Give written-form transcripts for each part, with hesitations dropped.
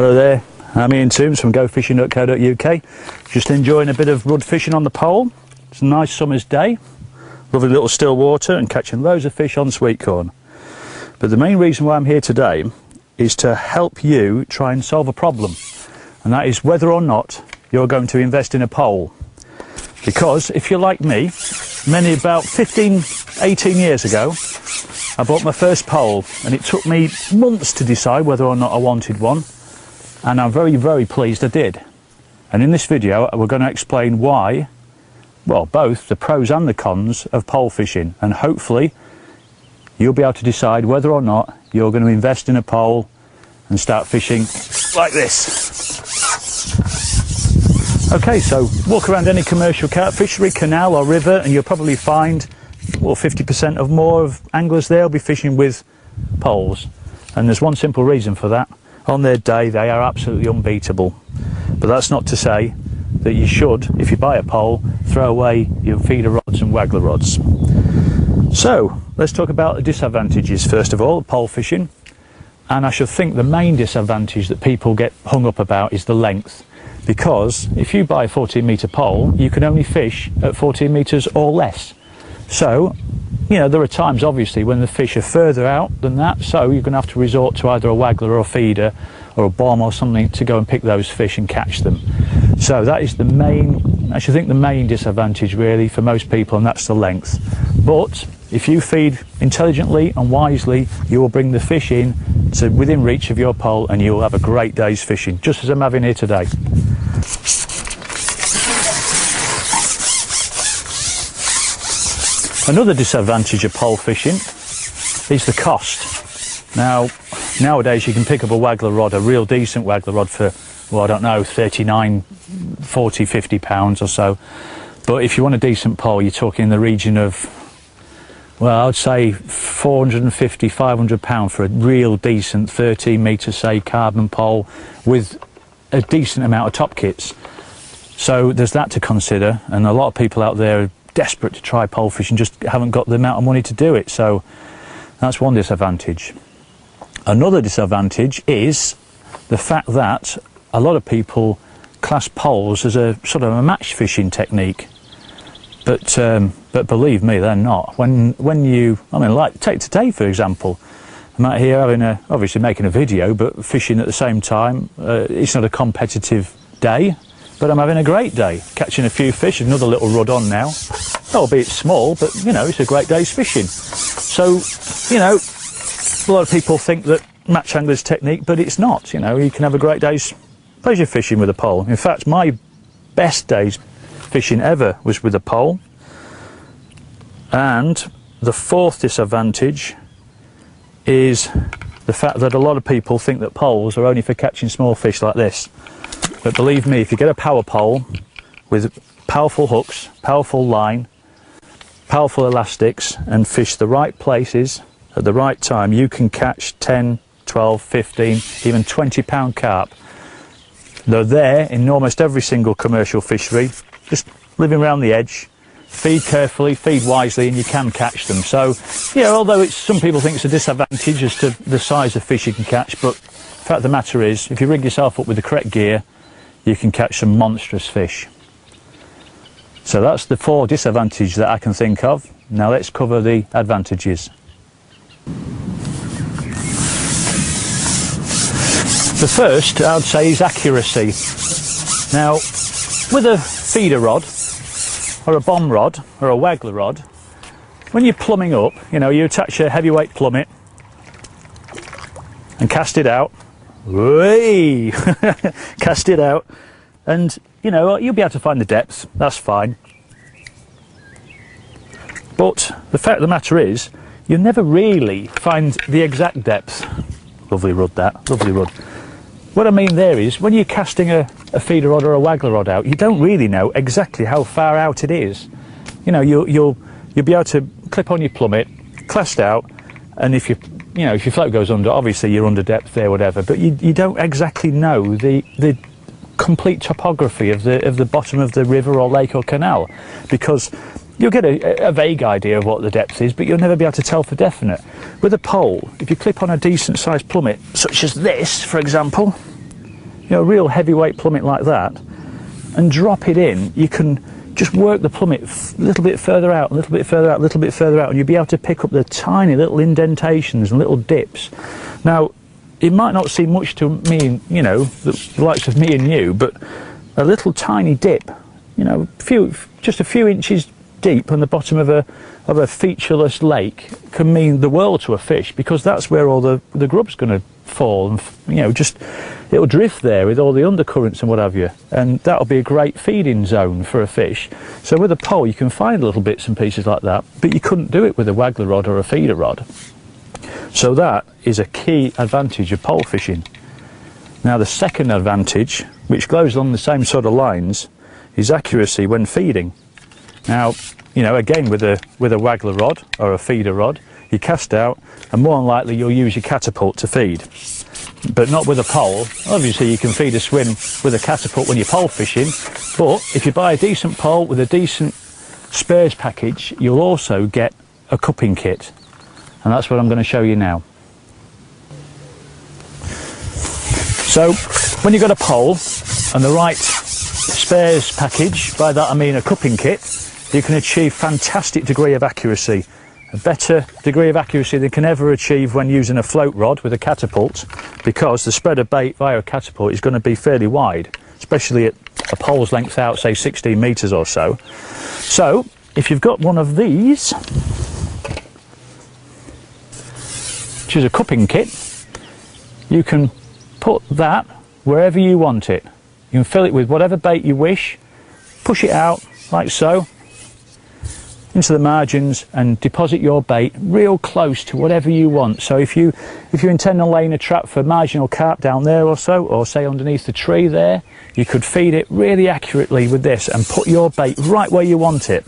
Hello there, I'm Ian Toombs from gofishing.co.uk. Just enjoying a bit of rud fishing on the pole. It's a nice summer's day, lovely little still water and catching loads of fish on sweet corn. But the main reason why I'm here today is to help you try and solve a problem, and that is whether or not you're going to invest in a pole. Because if you're like me, about 15-18 years ago I bought my first pole, and it took me months to decide whether or not I wanted one, and I'm very pleased I did. And in this video we're going to explain why, well, both the pros and the cons of pole fishing, and hopefully you'll be able to decide whether or not you're going to invest in a pole and start fishing like this. Okay, so walk around any commercial carp fishery, canal or river, and you'll probably find, well, 50% or more of anglers there will be fishing with poles. And there's one simple reason for that. On their day they are absolutely unbeatable. But that's not to say that you should, if you buy a pole, throw away your feeder rods and waggler rods. So let's talk about the disadvantages first of all of pole fishing. And I should think the main disadvantage that people get hung up about is the length. Because if you buy a 14-metre pole, you can only fish at 14 metres or less. So, you know, there are times obviously when the fish are further out than that, so you're going to have to resort to either a waggler or a feeder or a bomb or something to go and pick those fish and catch them. So that is the main, I should think, the main disadvantage really for most people, and that's the length. But if you feed intelligently and wisely, you will bring the fish in to within reach of your pole and you will have a great day's fishing, just as I'm having here today. Another disadvantage of pole fishing is the cost. Now, nowadays you can pick up a waggler rod, a real decent waggler rod for, well, I don't know, 39, 40, 50 pounds or so. But if you want a decent pole, you're talking in the region of, well, I would say 450, 500 pounds for a real decent 13-metre, say, carbon pole with a decent amount of top kits. So there's that to consider, and a lot of people out there are desperate to try pole fishing, just haven't got the amount of money to do it. So that's one disadvantage. Another disadvantage is the fact that a lot of people class poles as a sort of a match fishing technique, but believe me, they're not. When you, I mean, like take today for example, I'm out here having obviously making a video, but fishing at the same time. It's not a competitive day, but I'm having a great day, catching a few fish. Another little rud on now, albeit small, but you know, it's a great day's fishing. So, you know, a lot of people think that match angler's technique, but it's not. You know, you can have a great day's pleasure fishing with a pole. In fact, my best day's fishing ever was with a pole. And the fourth disadvantage is the fact that a lot of people think that poles are only for catching small fish like this. But believe me, if you get a power pole with powerful hooks, powerful line, powerful elastics, and fish the right places at the right time, you can catch 10, 12, 15, even 20 pound carp. They're there in almost every single commercial fishery, just living around the edge. Feed carefully, feed wisely, and you can catch them. So, yeah, although some people think it's a disadvantage as to the size of fish you can catch, but the fact of the matter is, if you rig yourself up with the correct gear, you can catch some monstrous fish. So that's the four disadvantages that I can think of. Now let's cover the advantages. The first, I would say, is accuracy. Now, with a feeder rod, or a bomb rod, or a waggler rod, when you're plumbing up, you know, you attach a heavyweight plummet and cast it out. Whee! Cast it out, and you know, you'll be able to find the depth, that's fine. But the fact of the matter is, you'll never really find the exact depth. Lovely rod, that, lovely rod. What I mean there is, when you're casting a feeder rod or a waggler rod out, you don't really know exactly how far out it is. You know, you'll be able to clip on your plummet, cast out, and if your float goes under, obviously you're under depth there, whatever. But you don't exactly know the complete topography of the bottom of the river or lake or canal, because you'll get a vague idea of what the depth is, but you'll never be able to tell for definite. With a pole, if you clip on a decent sized plummet, such as this, for example, a real heavyweight plummet like that, and drop it in, you can just work the plummet a little bit further out, a little bit further out, a little bit further out, and you'll be able to pick up the tiny little indentations and little dips. Now, it might not seem much to me, the likes of me and you, but a little tiny dip, just a few inches deep on the bottom of a featureless lake can mean the world to a fish, because that's where all the grub's going to fall, and just it'll drift there with all the undercurrents and what have you, and that'll be a great feeding zone for a fish. So with a pole you can find little bits and pieces like that, but you couldn't do it with a waggler rod or a feeder rod. So that is a key advantage of pole fishing. Now the second advantage, which goes along the same sort of lines, is accuracy when feeding. Now, again, with a waggler rod or a feeder rod, you cast out, and more than likely you'll use your catapult to feed. But not with a pole. Obviously you can feed a swim with a catapult when you're pole fishing, but if you buy a decent pole with a decent spares package, you'll also get a cupping kit, and that's what I'm going to show you now. So when you've got a pole and the right spares package, by that I mean a cupping kit, you can achieve fantastic degree of accuracy, a better degree of accuracy than can ever achieve when using a float rod with a catapult, because the spread of bait via a catapult is going to be fairly wide, especially at a pole's length out, say 16 metres or so. So if you've got one of these, which is a cupping kit, you can put that wherever you want it. You can fill it with whatever bait you wish, push it out like so into the margins, and deposit your bait real close to whatever you want. So if you intend on laying a trap for marginal carp down there or so, or say underneath the tree there, you could feed it really accurately with this and put your bait right where you want it.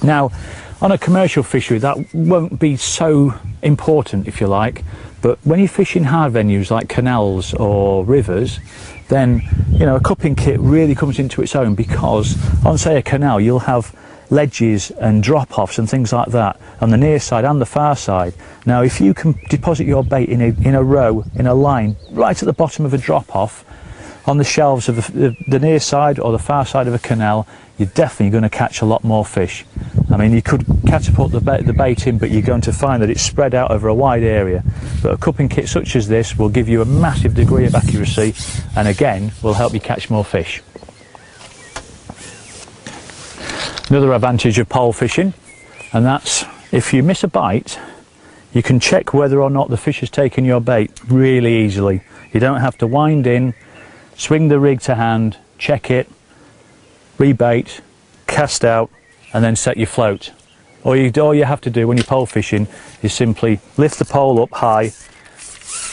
Now on a commercial fishery that won't be so important, if you like, but when you fish in hard venues like canals or rivers, then a cupping kit really comes into its own, because on say a canal you'll have ledges and drop-offs and things like that on the near side and the far side. Now if you can deposit your bait in a row, in a line, right at the bottom of a drop-off on the shelves of the near side or the far side of a canal, you're definitely going to catch a lot more fish. I mean, you could catapult the bait in, but you're going to find that it's spread out over a wide area. But a cupping kit such as this will give you a massive degree of accuracy, and again will help you catch more fish. Another advantage of pole fishing, and that's if you miss a bite, you can check whether or not the fish has taken your bait really easily. You don't have to wind in, swing the rig to hand, check it, rebait, cast out, and then set your float. All you have to do when you're pole fishing is simply lift the pole up high,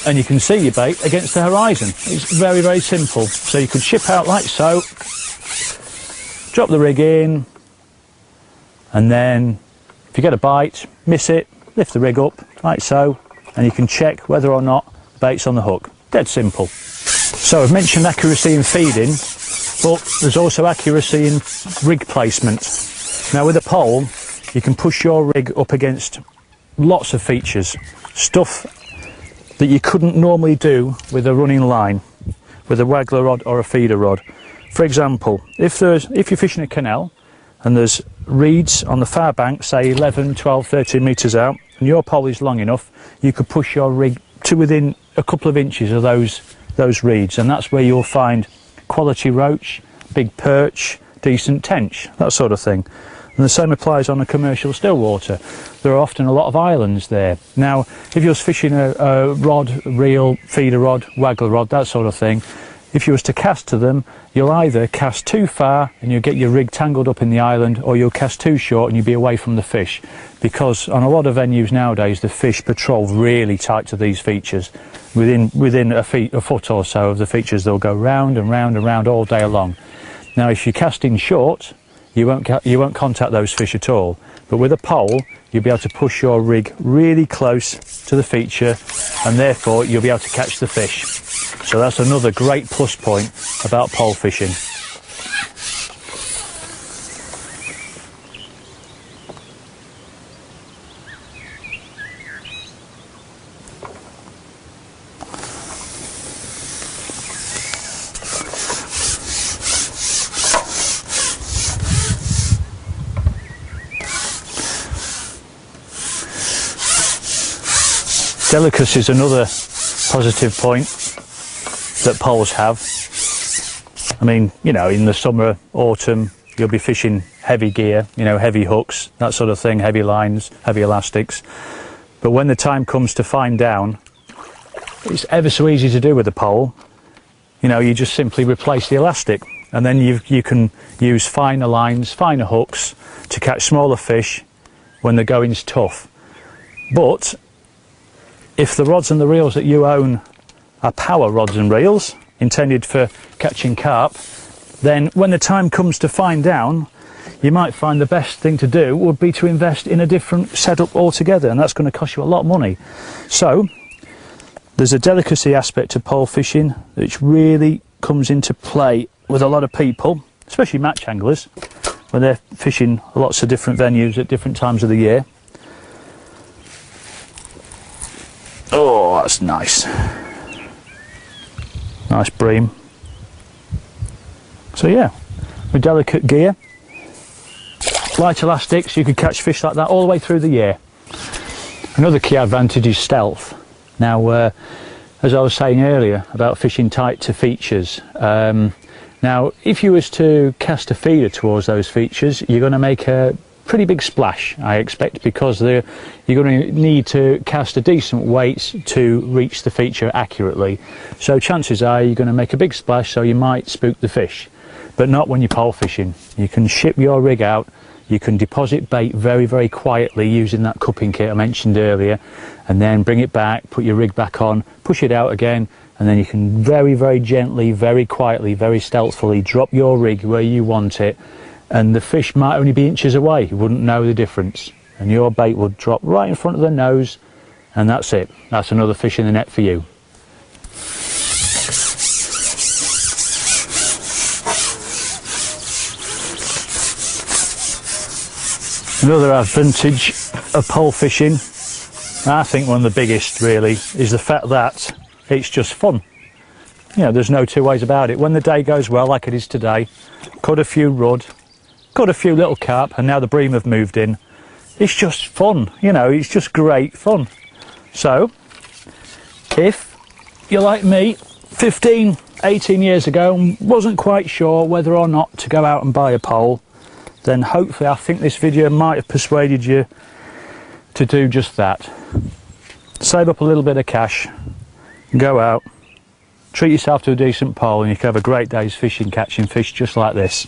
and you can see your bait against the horizon. It's very, very simple. So you could ship out like so, drop the rig in, and then if you get a bite, miss it, lift the rig up like so, and you can check whether or not the bait's on the hook. Dead simple. So I've mentioned accuracy in feeding, but there's also accuracy in rig placement. Now with a pole you can push your rig up against lots of features, stuff that you couldn't normally do with a running line, with a waggler rod or a feeder rod. For example, if you're fishing a canal and there's reeds on the far bank, say 11, 12, 13 metres out, and your pole is long enough, you could push your rig to within a couple of inches of those reeds, and that's where you'll find quality roach, big perch, decent tench, that sort of thing. And the same applies on a commercial still water. There are often a lot of islands there. Now if you're fishing a rod, reel, feeder rod, waggler rod, that sort of thing, if you was to cast to them, you'll either cast too far and you'll get your rig tangled up in the island, or you'll cast too short and you'll be away from the fish. Because on a lot of venues nowadays the fish patrol really tight to these features. Within a foot or so of the features they'll go round and round and round all day long. Now if you're casting short, you won't contact those fish at all. But with a pole you'll be able to push your rig really close to the feature, and therefore you'll be able to catch the fish. So that's another great plus point about pole fishing. Delicacy is another positive point that poles have. I mean, you know, in the summer, autumn, you'll be fishing heavy gear, you know, heavy hooks, that sort of thing, heavy lines, heavy elastics. But when the time comes to fine down, it's ever so easy to do with a pole. You know, you just simply replace the elastic, and then you can use finer lines, finer hooks to catch smaller fish when the going's tough. But if the rods and the reels that you own are power rods and reels intended for catching carp, then when the time comes to fine down, you might find the best thing to do would be to invest in a different setup altogether, and that's going to cost you a lot of money. So there's a delicacy aspect to pole fishing which really comes into play with a lot of people, especially match anglers, when they're fishing lots of different venues at different times of the year. Oh, that's nice. Nice bream. So yeah, with delicate gear, light elastics, you could catch fish like that all the way through the year. Another key advantage is stealth. Now, as I was saying earlier about fishing tight to features, now if you was to cast a feeder towards those features, you're going to make a pretty big splash, I expect, because you're going to need to cast a decent weight to reach the feature accurately. So chances are you're going to make a big splash, so you might spook the fish. But not when you're pole fishing. You can ship your rig out, you can deposit bait very, very quietly using that cupping kit I mentioned earlier, and then bring it back, put your rig back on, push it out again, and then you can very, very gently, very quietly, very stealthily drop your rig where you want it, and the fish might only be inches away, you wouldn't know the difference, and your bait will drop right in front of the nose, and that's it. That's another fish in the net for you. Another advantage of pole fishing, I think one of the biggest really, is the fact that it's just fun. You know, there's no two ways about it. When the day goes well, like it is today, caught a few rudd, caught a few little carp, and now the bream have moved in. It's just fun, you know, it's just great fun. So, if you're like me, 15, 18 years ago, and wasn't quite sure whether or not to go out and buy a pole, then hopefully I think this video might have persuaded you to do just that. Save up a little bit of cash, go out, treat yourself to a decent pole, and you can have a great day's fishing, catching fish just like this.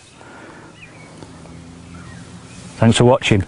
Thanks for watching.